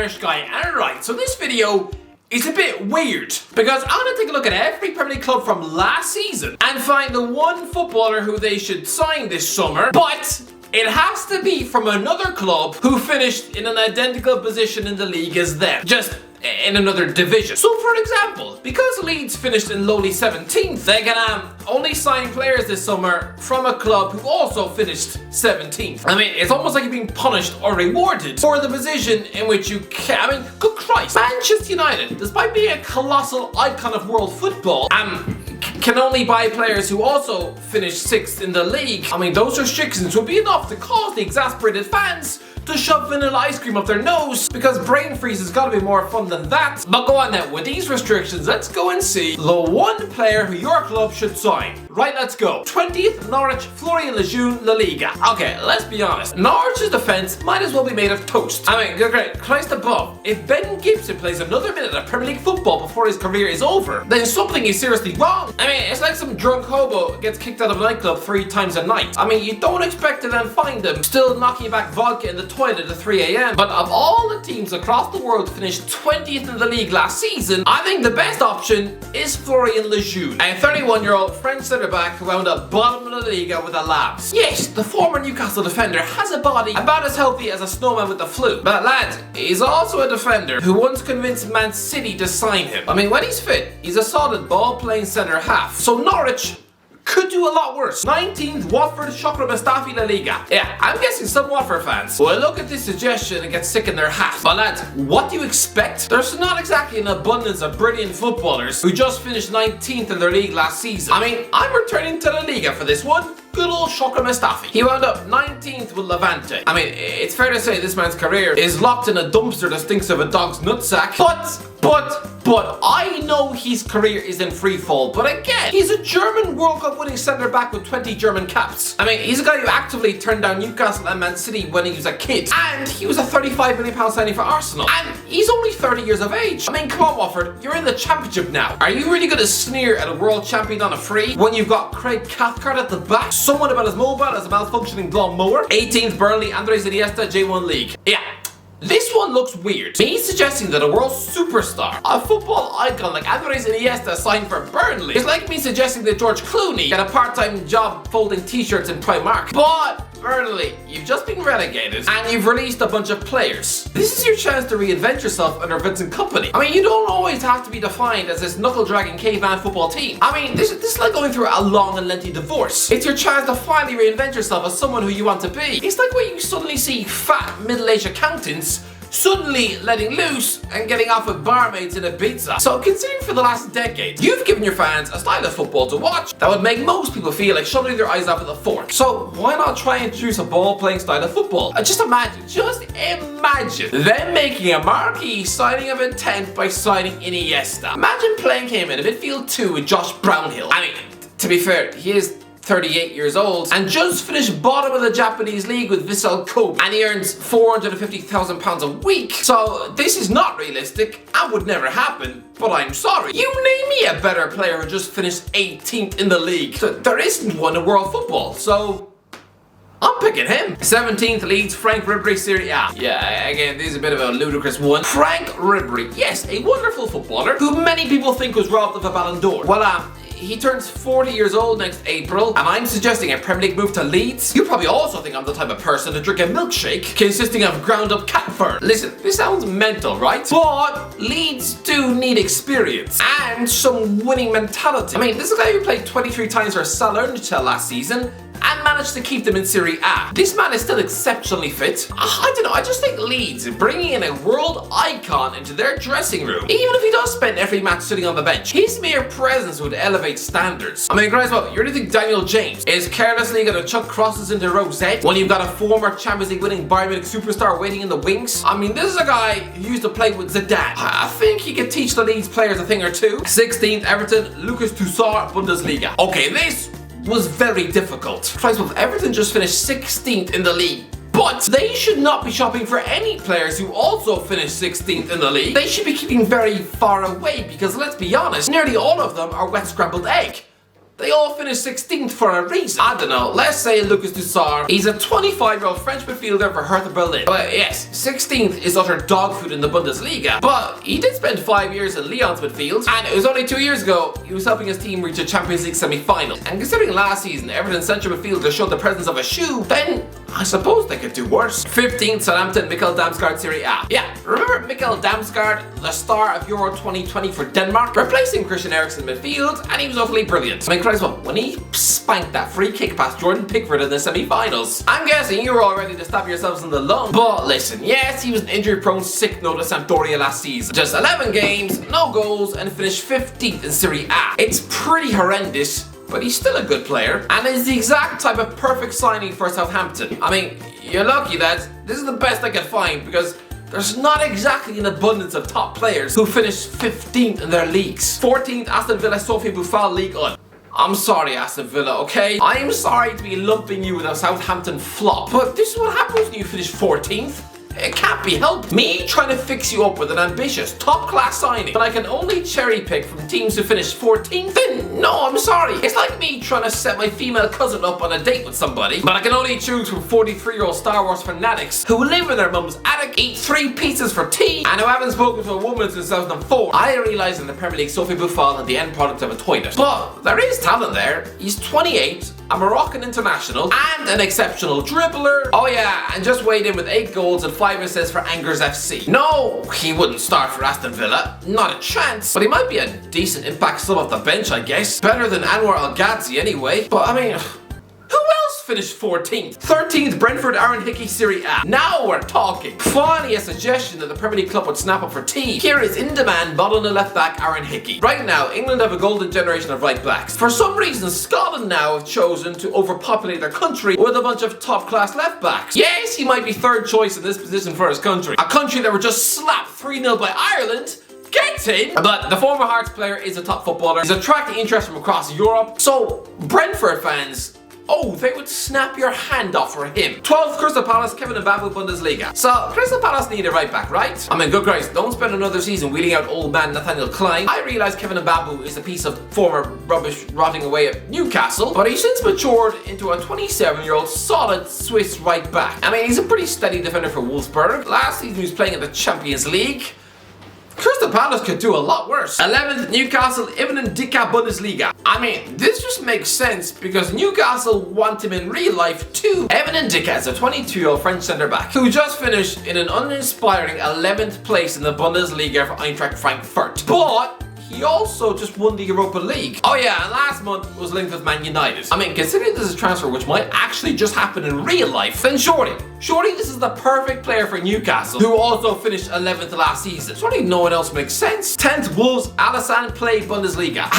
Irish guy, and right, so this video is a bit weird because I'm going to take a look at every Premier League club from last season and find the one footballer who they should sign this summer, but it has to be from another club who finished in an identical position in the league as them, just in another division. So for example, because Leeds finished in lowly 17th, they can only sign players this summer from a club who also finished 17th. I mean, it's almost like you're being punished or rewarded for the position in which you can. I mean, good Christ, Manchester United, despite being a colossal icon of world football, can only buy players who also finished 6th in the league. I mean, those restrictions would be enough to cause the exasperated fans to shove vanilla ice cream up their nose, because brain freeze has got to be more fun than that. But go on now, with these restrictions, let's go and see the one player who your club should sign. Right, let's go. 20th, Norwich, FLORIAN, LEJEUNE, LIGA. Okay, let's be honest. Norwich's defence might as well be made of toast. I mean, great, Christ above. If Ben Gibson plays another minute of Premier League football before his career is over, then something is seriously wrong. I mean, it's like some drunk hobo gets kicked out of a nightclub 3 times a night. I mean, you don't expect to then find him still knocking back vodka in the toilet at 3 AM. But of all the teams across the world to finish 20th in the league last season, I think the best option is FLORIAN LEJEUNE, a 31-year-old French centre-back who wound up bottom of the Liga with the Labs. Yes, the former Newcastle defender has a body about as healthy as a snowman with the flu. But lad, he's also a defender who once convinced Man City to sign him. I mean, when he's fit, he's a solid ball-playing centre-half. So Norwich could do a lot worse. 19th, Watford, SHKODRAN, MUSTAFI, La Liga. Yeah, I'm guessing some Watford fans will look at this suggestion and get sick in their hat. But lads, what do you expect? There's not exactly an abundance of brilliant footballers who just finished 19th in their league last season. I mean, I'm returning to La Liga for this one. Good old SHKODRAN MUSTAFI. He wound up 19th with Levante. I mean, it's fair to say this man's career is locked in a dumpster that stinks of a dog's nutsack. But I know his career is in free fall. But again, he's a German World Cup winning centre back with 20 German caps. I mean, he's a guy who actively turned down Newcastle and Man City when he was a kid. And he was a £35 million signing for Arsenal. And he's only 30 years of age. I mean, come on Watford, you're in the championship now. Are you really going to sneer at a world champion on a free when you've got Craig Cathcart at the back? Someone about as mobile as a malfunctioning lawnmower. 18th, Burnley, Andres Iniesta, J1 League. Yeah. This one looks weird. Me suggesting that a world superstar, a football icon like Andres Iniesta signed for Burnley is like me suggesting that George Clooney get a part-time job folding t-shirts in Primark. But Burnley, you've just been relegated and you've released a bunch of players. This is your chance to reinvent yourself under Vincent Kompany. I mean, you don't always have to be defined as this knuckle-dragging caveman football team. I mean, this is like going through a long and lengthy divorce. It's your chance to finally reinvent yourself as someone who you want to be. It's like when you suddenly see fat, middle-aged accountants suddenly letting loose and getting off with barmaids in Ibiza. So considering for the last decade, you've given your fans a style of football to watch that would make most people feel like shoveling their eyes off with a fork. So why not try and introduce a ball-playing style of football? Just imagine them making a marquee signing of intent by signing Iniesta. Imagine playing him in a midfield 2 with Josh Brownhill. I mean, to be fair, he is 38 years old and just finished bottom of the Japanese league with Vissel Kobe, and he earns £450,000 a week. So this is not realistic and would never happen, but I'm sorry. You name me a better player who just finished 18th in the league. There isn't one in world football, so I'm picking him. 17th, Leeds, FRANCK, RIBERY, SERIE A. Yeah, again, this is a bit of a ludicrous one. FRANCK RIBERY, yes, a wonderful footballer who many people think was robbed of a Ballon d'Or. Well, he turns 40 years old next April, and I'm suggesting a Premier League move to Leeds. You probably also think I'm the type of person to drink a milkshake consisting of ground up cat fur. Listen, this sounds mental, right? But Leeds do need experience and some winning mentality. I mean, this is a guy who played 23 times for Salernitana last season and managed to keep them in Serie A. This man is still exceptionally fit. I don't know, I just think Leeds bringing in a world icon into their dressing room, even if he does spend every match sitting on the bench, his mere presence would elevate standards. I mean, guys, what, you really think Daniel James is carelessly gonna chuck crosses into Rosette when you've got a former Champions League winning Bayern Munich superstar waiting in the wings? I mean, this is a guy who used to play with Zidane. I think he could teach the Leeds players a thing or two. 16th, Everton, Lucas TOUSART, Bundesliga. Okay, this was very difficult. Christ, well, Everton just finished 16th in the league, but they should not be shopping for any players who also finished 16th in the league. They should be keeping very far away because, let's be honest, nearly all of them are wet scrambled egg. they all finished 16th for a reason. I don't know, let's say Lucas TOUSART. He's a 25-year-old French midfielder for Hertha Berlin. But yes, 16th is utter dog food in the Bundesliga. But he did spend 5 years in Lyon's midfield, and it was only 2 years ago he was helping his team reach a Champions League semi-final. And considering last season Everton's central midfielder showed the presence of a shoe, then I suppose they could do worse. 15th, Southampton, Mikkel Damsgaard, Serie A. Yeah, remember Mikkel Damsgaard, the star of Euro 2020 for Denmark, replacing Christian Eriksen in midfield, and he was utterly brilliant. I mean, Christ, when he spanked that free kick past Jordan Pickford in the semi-finals. I'm guessing you were all ready to stab yourselves in the lung. But listen, yes, he was an injury-prone sick note at Sampdoria last season. Just 11 games, no goals, and finished 15th in Serie A. It's pretty horrendous, but he's still a good player, and is the exact type of perfect signing for Southampton. I mean, you're lucky, lads. This is the best I could find, because there's not exactly an abundance of top players who finished 15th in their leagues. 14th, Aston Villa, Sophie Buffal, League 1. I'm sorry, Aston Villa, okay? I am sorry to be lumping you with a Southampton flop, but this is what happens when you finish 14th. It can't be helped. Me trying to fix you up with an ambitious, top-class signing, but I can only cherry-pick from teams who finished 14th? Then, no, I'm sorry. It's like me trying to set my female cousin up on a date with somebody, but I can only choose from 43-year-old Star Wars fanatics who live in their mum's attic, eat 3 pizzas for tea, and who haven't spoken to a woman since 2004. I realise in the Premier League, Sophie Buffal and the end product of a toilet. But there is talent there. He's 28, a Moroccan international, and an exceptional dribbler. Oh yeah, and just weighed in with 8 goals and 5 assists for Angers FC. No, he wouldn't start for Aston Villa, not a chance, but he might be a decent impact sub off the bench, I guess. Better than Anwar El Ghazi anyway, but I mean, who else finished 14th? 13th, Brentford, Aaron Hickey, Serie A. Now we're talking. Finally a suggestion that the Premier League club would snap up for tea. Here is in-demand Bologna left back Aaron Hickey. Right now, England have a golden generation of right backs. For some reason, Scotland now have chosen to overpopulate their country with a bunch of top-class left backs. Yes, he might be third choice in this position for his country. A country that were just slapped 3-0 by Ireland gets in. But the former Hearts player is a top footballer. He's attracting interest from across Europe. So, Brentford fans, oh, they would snap your hand off for him. 12th, Crystal Palace, Kevin Mbabu, Bundesliga. So, Crystal Palace need a right back, right? I mean, good Christ, don't spend another season wheeling out old man Nathaniel Klein. I realise Kevin Mbabu is a piece of former rubbish rotting away at Newcastle, but he's since matured into a 27-year-old solid Swiss right back. I mean, he's a pretty steady defender for Wolfsburg. Last season he was playing in the Champions League. Crystal Palace could do a lot worse. 11th, Newcastle, Evan Ndicka, Bundesliga. I mean, this just makes sense because Newcastle want him in real life too. Evan Ndicka is a 22-year-old French centre-back who just finished in an uninspiring 11th place in the Bundesliga for Eintracht Frankfurt. But he also just won the Europa League. Oh yeah, and last month was linked with Man United. I mean, considering this is a transfer which might actually just happen in real life, then surely this is the perfect player for Newcastle, who also finished 11th last season. Surely no one else makes sense. 10th, Wolves, Alisson play Bundesliga.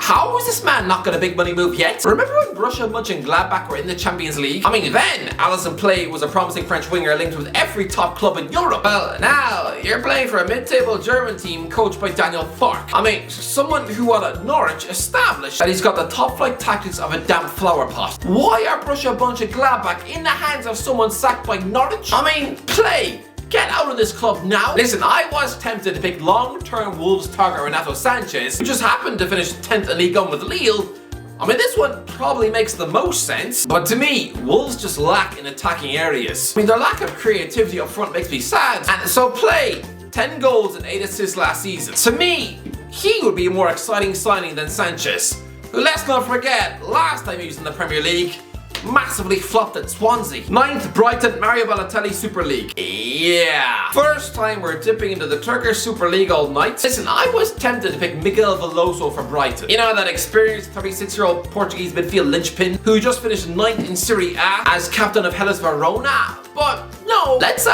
How is this man not got a big money move yet? Remember when Borussia Mönchengladbach were in the Champions League? I mean, then Alisson Play was a promising French winger linked with every top club in Europe. Well, now you're playing for a mid-table German team coached by Daniel Fark. I mean, someone who at Norwich established that he's got the top-flight tactics of a damp flower pot. Why are Borussia Mönchengladbach in the hands of someone sacked by Norwich? I mean, Play, get out of this club now. Listen, I was tempted to pick long-term Wolves target Renato Sanchez, who just happened to finish 10th in League 1 with Lille. I mean, this one probably makes the most sense, but to me, Wolves just lack in attacking areas. I mean, their lack of creativity up front makes me sad. And so Play, 10 goals and 8 assists last season. To me, he would be a more exciting signing than Sanchez, who, let's not forget, last time he was in the Premier League, massively flopped at Swansea. 9th, Brighton, Mario Balotelli, Super League. Yeah. First time we're dipping into the Turkish Super League all night. Listen, I was tempted to pick Miguel Veloso for Brighton. You know, that experienced 36-year-old Portuguese midfield linchpin who just finished 9th in Serie A as captain of Hellas Verona. But no, let's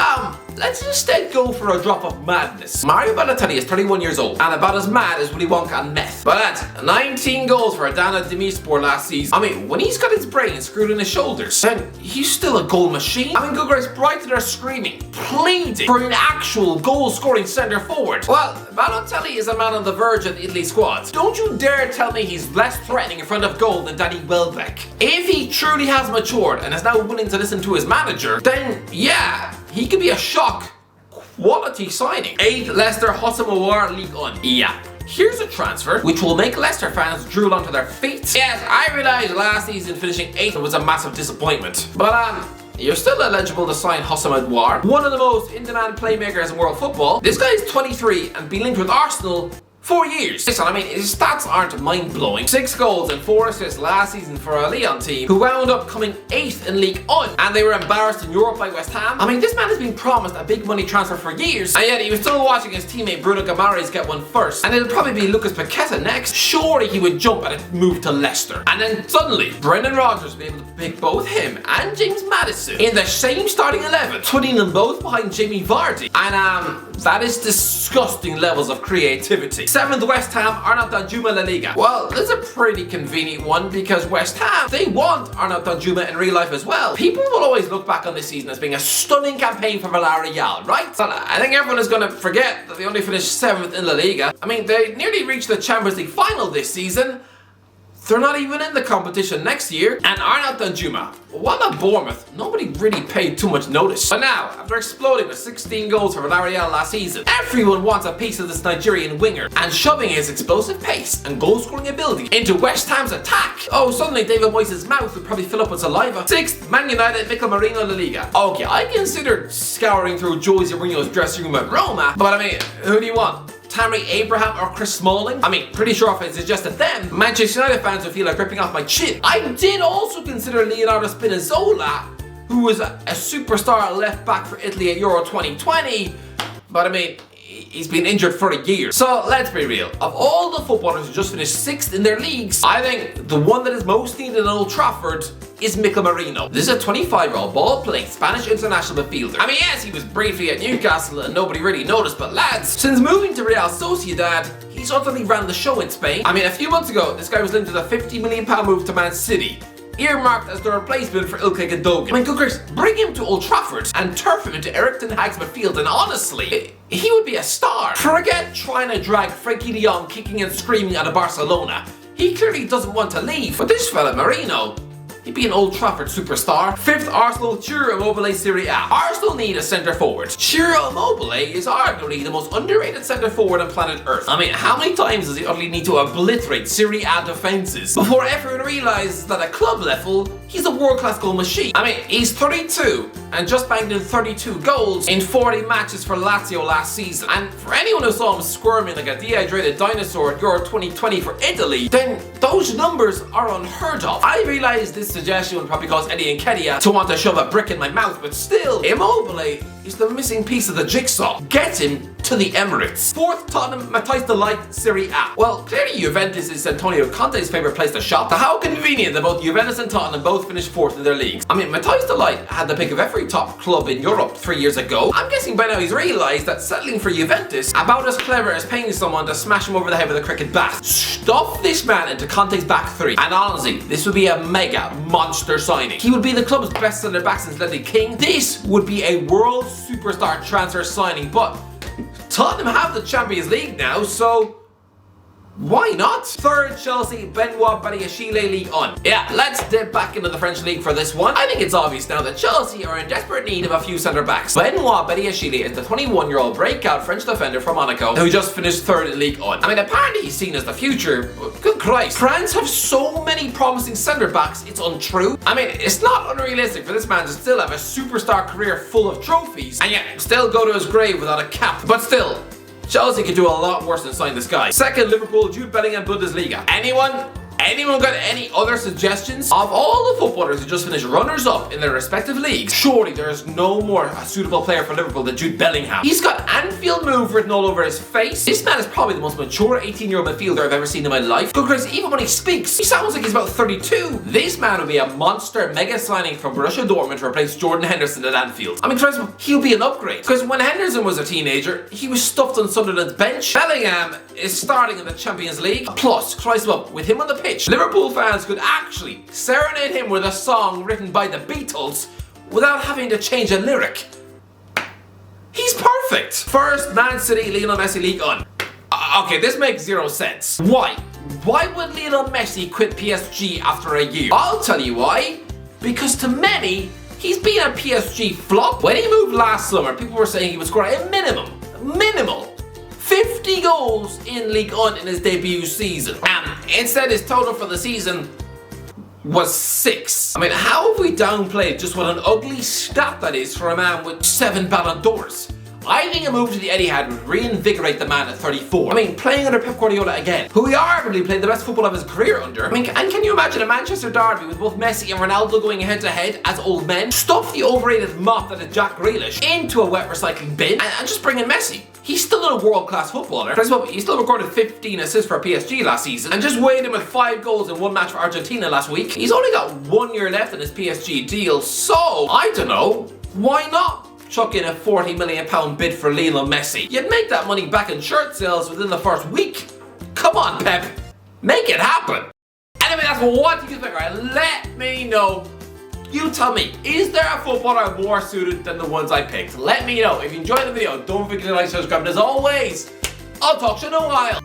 instead go for a drop of madness. Mario Balotelli is 31 years old and about as mad as Willy Wonka on meth. But at 19 goals for Adana Demirspor last season, I mean, when he's got his brain screwed in his shoulders, then he's still a goal machine. I mean, good grace, Brighton are screaming, pleading for an actual goal-scoring centre forward. Well, Balotelli is a man on the verge of the Italy squad. Don't you dare tell me he's less threatening in front of goal than Danny Welbeck. If he truly has matured and is now willing to listen to his manager, then yeah, he could be a shock quality signing. 8th, Leicester, Hossam Aouar, League 1. Yeah. Here's a transfer which will make Leicester fans drool onto their feet. Yes, I realise last season finishing 8th was a massive disappointment, but you're still eligible to sign Houssam Aouar, one of the most in-demand playmakers in world football. This guy is 23 and been linked with Arsenal 4 years. Listen, I mean, his stats aren't mind-blowing. 6 goals and 4 assists last season for a Lyon team who wound up coming 8th in Ligue 1, and they were embarrassed in Europe by West Ham. I mean, this man has been promised a big money transfer for years, and yet he was still watching his teammate Bruno Guimaraes get one first, and it'll probably be Lucas Paqueta next. Surely he would jump at a move to Leicester. And then suddenly, Brendan Rodgers will be able to pick both him and James Maddison in the same starting 11, putting them both behind Jamie Vardy. And that is disgusting levels of creativity. 7th West Ham, Arnaud Danjuma, La Liga. Well, this is a pretty convenient one because West Ham, they want Arnaud Danjuma in real life as well. People will always look back on this season as being a stunning campaign for Villarreal, right? But I think everyone is going to forget that they only finished 7th in La Liga. I mean, they nearly reached the Champions League final this season. They're not even in the competition next year. And Arnaud Danjuma, while at Bournemouth, nobody really paid too much notice. But now, after exploding with 16 goals for Villarreal last season, everyone wants a piece of this Nigerian winger and shoving his explosive pace and goal-scoring ability into West Ham's attack. Oh, suddenly David Moyes' mouth would probably fill up with saliva. 6th, Man United, Mikel Merino, La Liga. Okay, I considered scouring through Jose Mourinho's dressing room at Roma, but I mean, who do you want? Tammy Abraham or Chris Smalling? I mean, pretty sure if I suggested them, Manchester United fans would feel like ripping off my chin. I did also consider Leonardo Spinazzola, who was a superstar left back for Italy at Euro 2020, but I mean, he's been injured for a year. So let's be real, of all the footballers who just finished 6th in their leagues, I think the one that is most needed at Old Trafford is Mikel Merino. This is a 25-year-old ball-playing Spanish international midfielder. I mean, yes, he was briefly at Newcastle and nobody really noticed, but lads, since moving to Real Sociedad, he's utterly ran the show in Spain. I mean, a few months ago, this guy was linked with a £50 million move to Man City, earmarked as the replacement for Ilkay Gundogan. I mean, good grief, bring him to Old Trafford and turf him into Erik ten Hag's midfield, and honestly, he would be a star. Forget trying to drag Frenkie de Jong kicking and screaming out of Barcelona. He clearly doesn't want to leave, but this fella Merino, he'd be an Old Trafford superstar. 5th, Arsenal, Ciro Immobile, Serie A. Arsenal need a centre forward. Ciro Immobile is arguably the most underrated centre forward on planet Earth. I mean, how many times does he utterly need to obliterate Serie A defences before everyone realises that at club level, he's a world-class goal machine? I mean, he's 32 and just banged in 32 goals in 40 matches for Lazio last season. And for anyone who saw him squirming like a dehydrated dinosaur at Euro 2020 for Italy, then those numbers are unheard of. I realise this suggestion would probably cause Eddie Nketiah to want to shove a brick in my mouth, but still, Immobile is the missing piece of the jigsaw. Get him to the Emirates. 4th, Tottenham, Matthijs de Ligt, Serie A. Well, clearly Juventus is Antonio Conte's favourite place to shop. So how convenient that both Juventus and Tottenham both finished 4th in their leagues. I mean, Matthijs de Ligt had the pick of every top club in Europe 3 years ago. I'm guessing by now he's realised that settling for Juventus about as clever as paying someone to smash him over the head with a cricket bat. Stuff this man into Conte's back three, and honestly, this would be a mega monster signing. He would be the club's best centre back since Ledley King. This would be a world superstar transfer signing, but Tottenham have the Champions League now, so why not? 3rd, Chelsea, Benoit Badiashile, Ligue 1. Yeah, let's dip back into the French league for this one. I think it's obvious now that Chelsea are in desperate need of a few centre-backs. Benoit Badiashile is the 21-year-old breakout French defender from Monaco who just finished 3rd in Ligue 1. I mean, apparently he's seen as the future. Good Christ. France have so many promising centre-backs, it's untrue. I mean, it's not unrealistic for this man to still have a superstar career full of trophies and yet still go to his grave without a cap. But still, Chelsea could do a lot worse than sign this guy. 2nd, Liverpool, Jude Bellingham, Bundesliga. Anyone got any other suggestions? Of all the footballers who just finished runners-up in their respective leagues, surely there is no more suitable player for Liverpool than Jude Bellingham. He's got Anfield move written all over his face. This man is probably the most mature 18-year-old midfielder I've ever seen in my life. Good Christ, even when he speaks, he sounds like he's about 32. This man will be a monster mega signing from Borussia Dortmund to replace Jordan Henderson at Anfield. I mean, Christ, he'll be an upgrade. Because when Henderson was a teenager, he was stuffed on Sunderland's bench. Bellingham is starting in the Champions League. Plus, Christ, with him on the pitch, Liverpool fans could actually serenade him with a song written by the Beatles without having to change a lyric. He's perfect. 1st, Man City, Lionel Messi, Ligue 1. Okay, this makes zero sense. Why? Why would Lionel Messi quit PSG after a year? I'll tell you why. Because to many, he's been a PSG flop. When he moved last summer, people were saying he would score a minimal 50 50 goals in Ligue 1 in his debut season. Instead, his total for the season was 6. I mean, how have we downplayed just what an ugly stat that is for a man with 7 Ballon d'Ors? I think a move to the Etihad would reinvigorate the man at 34. I mean, playing under Pep Guardiola again, who he arguably played the best football of his career under. I mean, and can you imagine a Manchester derby with both Messi and Ronaldo going head to head as old men? Stuff the overrated mop that is Jack Grealish into a wet recycling bin and just bring in Messi. He's still a world-class footballer. He still recorded 15 assists for PSG last season and just weighed him with 5 goals in one match for Argentina last week. He's only got 1 year left in his PSG deal, so I don't know, why not chuck in a £40 million bid for Lionel Messi? You'd make that money back in shirt sales within the first week. Come on, Pep. Make it happen. Anyway, that's what you think. Right, let me know. You tell me, is there a footballer more suited than the ones I picked? Let me know. If you enjoyed the video, don't forget to like, subscribe, and as always, I'll talk to you in a while.